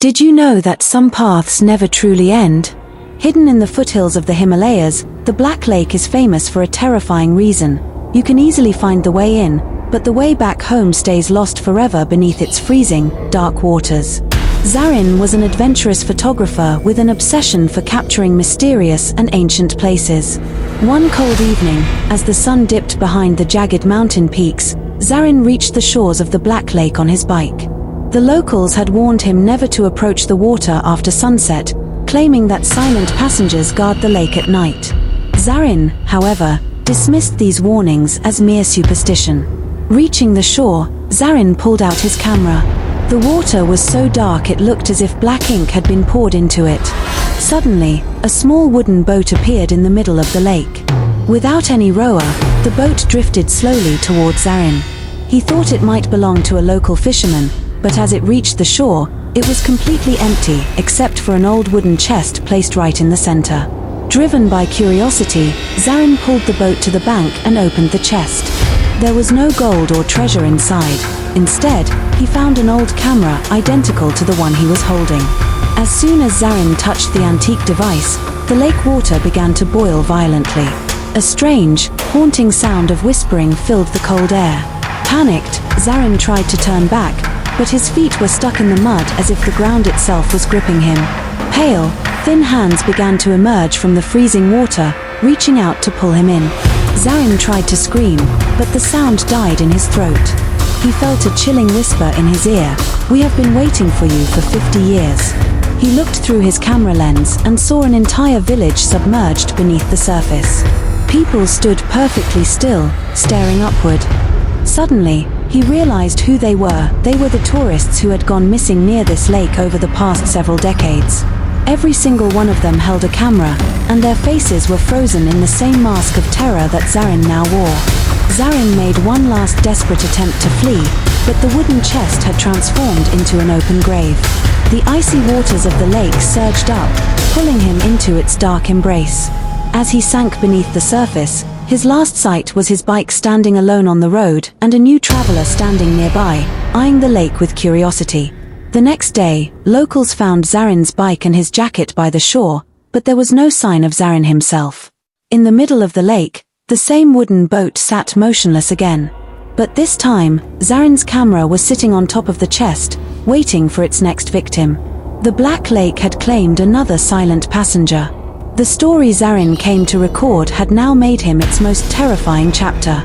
Did you know that some paths never truly end? Hidden in the foothills of the Himalayas, the Black Lake is famous for a terrifying reason. You can easily find the way in, but the way back home stays lost forever beneath its freezing, dark waters. Zain was an adventurous photographer with an obsession for capturing mysterious and ancient places. One cold evening, as the sun dipped behind the jagged mountain peaks, Zain reached the shores of the Black Lake on his bike. The locals had warned him never to approach the water after sunset, claiming that silent passengers guard the lake at night. Zain, however, dismissed these warnings as mere superstition. Reaching the shore, Zain pulled out his camera. The water was so dark it looked as if black ink had been poured into it. Suddenly, a small wooden boat appeared in the middle of the lake. Without any rower, the boat drifted slowly towards Zain. He thought it might belong to a local fisherman, but as it reached the shore, it was completely empty except for an old wooden chest placed right in the center. Driven by curiosity, Zain pulled the boat to the bank and opened the chest. There was no gold or treasure inside. Instead, he found an old camera identical to the one he was holding. As soon as Zain touched the antique device, the lake water began to boil violently. A strange, haunting sound of whispering filled the cold air. Panicked, Zain tried to turn back, but his feet were stuck in the mud as if the ground itself was gripping him. Pale, thin hands began to emerge from the freezing water, reaching out to pull him in. Zain tried to scream, but the sound died in his throat. He felt a chilling whisper in his ear, "We have been waiting for you for 50 years. He looked through his camera lens and saw an entire village submerged beneath the surface. People stood perfectly still, staring upward. Suddenly, he realized who they were. They were the tourists who had gone missing near this lake over the past several decades. Every single one of them held a camera, and their faces were frozen in the same mask of terror that Zain now wore. Zain made one last desperate attempt to flee, but the wooden chest had transformed into an open grave. The icy waters of the lake surged up, pulling him into its dark embrace. As he sank beneath the surface, his last sight was his bike standing alone on the road and a new traveler standing nearby, eyeing the lake with curiosity. The next day, locals found Zain's bike and his jacket by the shore, but there was no sign of Zain himself. In the middle of the lake, the same wooden boat sat motionless again. But this time, Zain's camera was sitting on top of the chest, waiting for its next victim. The Black Lake had claimed another silent passenger. The story Zain came to record had now made him its most terrifying chapter.